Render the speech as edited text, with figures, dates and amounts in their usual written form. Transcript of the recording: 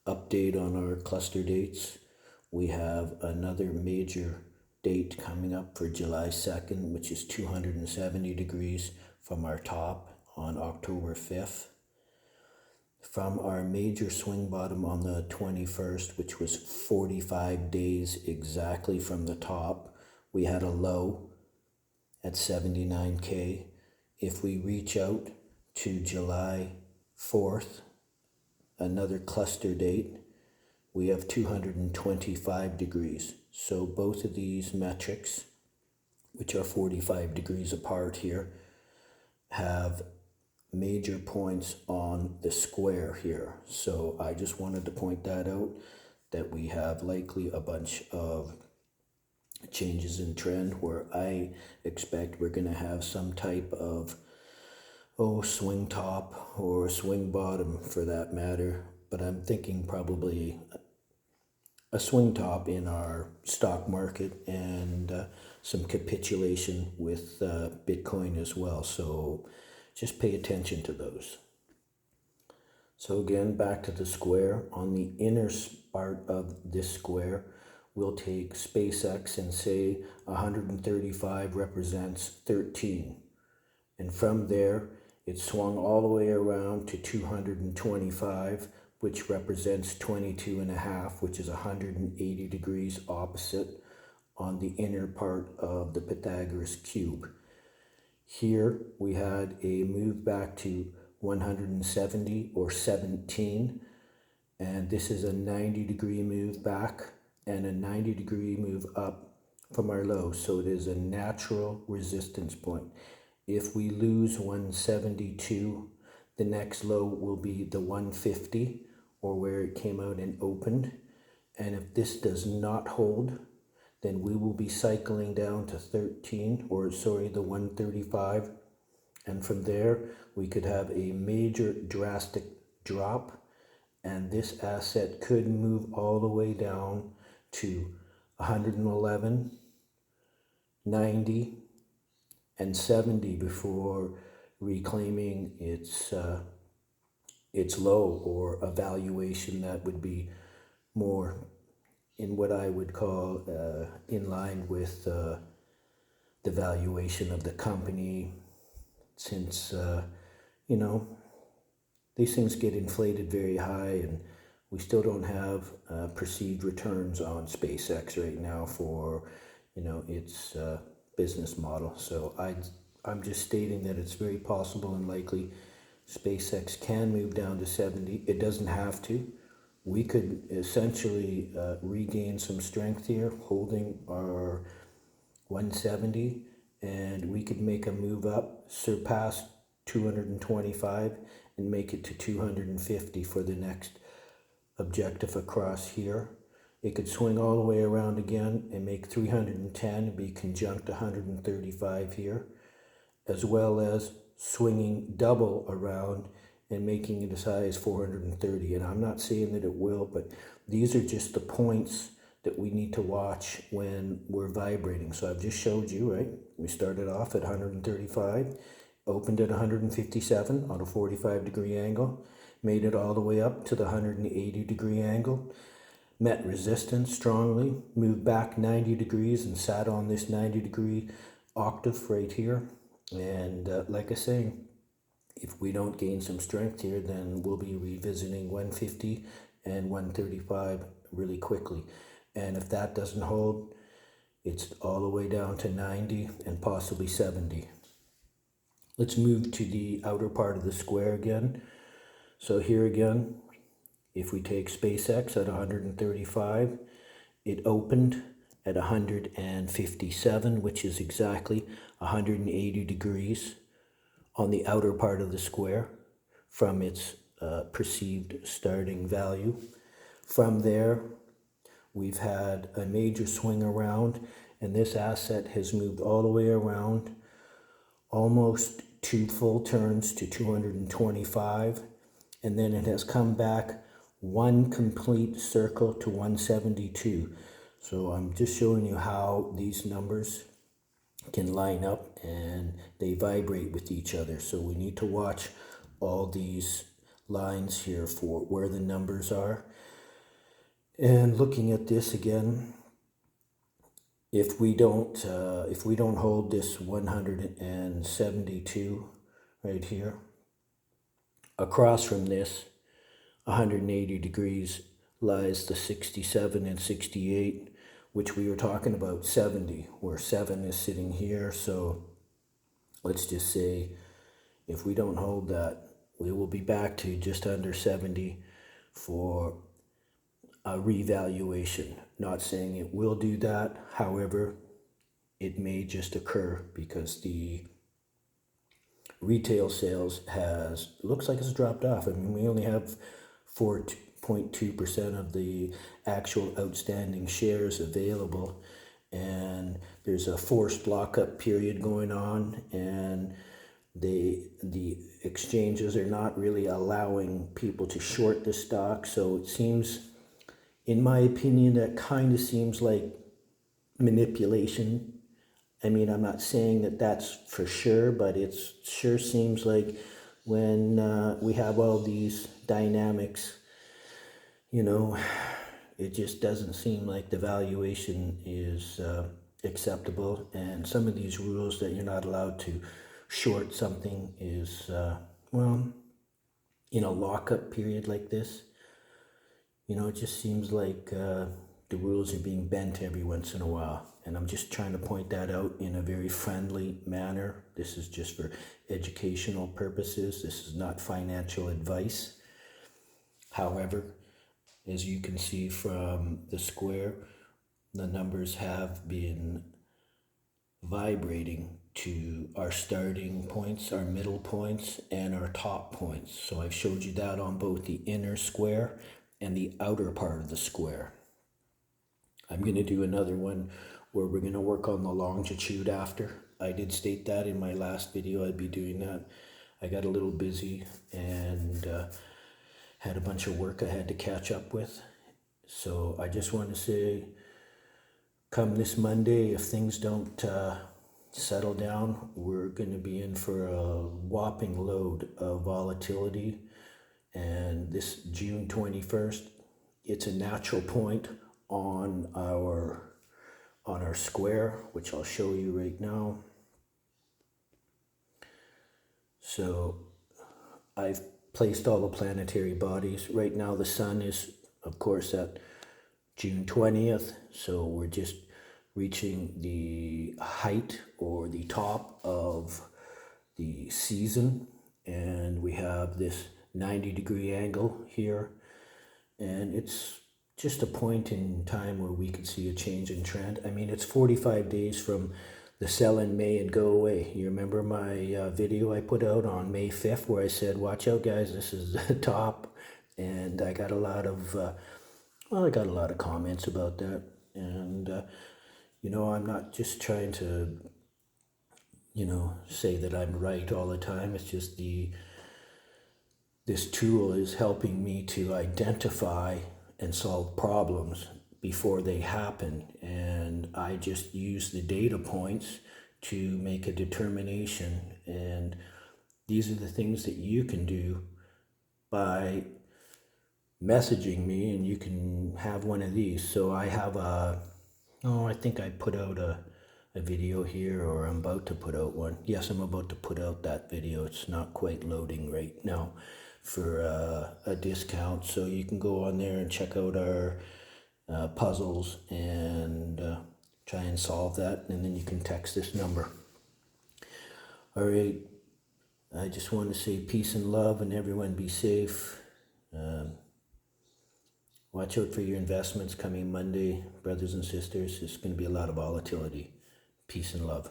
update on our cluster dates. We have another major date coming up for July 2nd, which is 270 degrees from our top on October 5th. From our major swing bottom on the 21st, which was 45 days exactly from the top, we had a low at 79K. If we reach out to July 4th, another cluster date, we have 225 degrees. So both of these metrics, which are 45 degrees apart here, have major points on the square here. So I just wanted to point that out, that we have likely a bunch of changes in trend where I expect we're going to have some type of swing top or swing bottom for that matter, but I'm thinking probably a swing top in our stock market and some capitulation with Bitcoin as well. So just pay attention to those. So again, back to the square. On the inner part of this square, we'll take SpaceX and say 135 represents 13. And from there, it swung all the way around to 225, which represents 22.5, which is 180 degrees opposite on the inner part of the Pythagoras cube. Here we had a move back to 170 or 17, and this is a 90-degree move back and a 90-degree move up from our low. So it is a natural resistance point. If we lose 172, the next low will be the 150, or where it came out and opened. And if this does not hold, then we will be cycling down to the 135. And from there, we could have a major drastic drop. And this asset could move all the way down to 111, 90, and 70 before reclaiming its low, or a valuation that would be more in what I would call in line with the valuation of the company, since these things get inflated very high, and we still don't have perceived returns on SpaceX right now for its business model. So I'm just stating that it's very possible and likely SpaceX can move down to 70. It doesn't have to. We could essentially regain some strength here, holding our 170, and we could make a move up, surpass 225, and make it to 250 for the next objective across here. It could swing all the way around again and make 310 and be conjunct 135 here, as well as swinging double around and making it as high as 430. And I'm not saying that it will, but these are just the points that we need to watch when we're vibrating. So I've just showed you, right? We started off at 135, opened at 157 on a 45-degree angle, made it all the way up to the 180-degree angle, met resistance strongly, moved back 90 degrees and sat on this 90-degree octave right here. And like I say, if we don't gain some strength here, then we'll be revisiting 150 and 135 really quickly. And if that doesn't hold, it's all the way down to 90 and possibly 70. Let's move to the outer part of the square again. So here again, if we take SpaceX at 135, it opened at 157, which is exactly 180 degrees on the outer part of the square from its perceived starting value. From there, we've had a major swing around, and this asset has moved all the way around, almost 2 full turns to 225, and then it has come back 1 complete circle to 172. So I'm just showing you how these numbers can line up and they vibrate with each other. So we need to watch all these lines here for where the numbers are. And looking at this again, if we don't hold this 172 right here, across from this 180 degrees lies the 67 and 68, which we were talking about 70, where 7 is sitting here. So let's just say if we don't hold that, we will be back to just under 70 for a revaluation. Not saying it will do that, however, it may just occur because the retail sales looks like it's dropped off. I mean, we only have 4.2% of the actual outstanding shares available, and there's a forced lockup period going on, and the exchanges are not really allowing people to short the stock. So it seems, in my opinion, that kind of seems like manipulation. I mean, I'm not saying that that's for sure, but it sure seems like when we have all these dynamics, you know, it just doesn't seem like the valuation is acceptable. And some of these rules that you're not allowed to short something is, well, in a lockup period like this, it just seems like the rules are being bent every once in a while. And I'm just trying to point that out in a very friendly manner. This is just for educational purposes. This is not financial advice. However, as you can see from the square, the numbers have been vibrating to our starting points, our middle points, and our top points. So I've showed you that on both the inner square and the outer part of the square. I'm going to do another one where we're going to work on the longitude after. I did state that in my last video I'd be doing that. I got a little busy and had a bunch of work I had to catch up with. So I just want to say, come this Monday, if things don't settle down, we're going to be in for a whopping load of volatility. And this June 21st, it's a natural point on our square, which I'll show you right now. So I've placed all the planetary bodies. Right now the sun is, of course, at June 20th, so we're just reaching the height or the top of the season, and we have this 90-degree angle here, and it's just a point in time where we could see a change in trend. I mean, it's 45 days from the sell in May and go away. You remember my video I put out on May 5th where I said, watch out guys, this is the top, and I got a lot of comments about that. And I'm not just trying to say that I'm right all the time. It's just this tool is helping me to identify and solve problems before they happen, and I just use the data points to make a determination. And these are the things that you can do by messaging me, and you can have one of these. So I have I think I put out a video here, or I'm about to put out one. Yes, I'm about to put out that video. It's not quite loading right now for a discount. So you can go on there and check out our puzzles and try and solve that. And then you can text this number. All right. I just want to say peace and love, and everyone be safe. Watch out for your investments coming Monday, brothers and sisters. It's going to be a lot of volatility. Peace and love.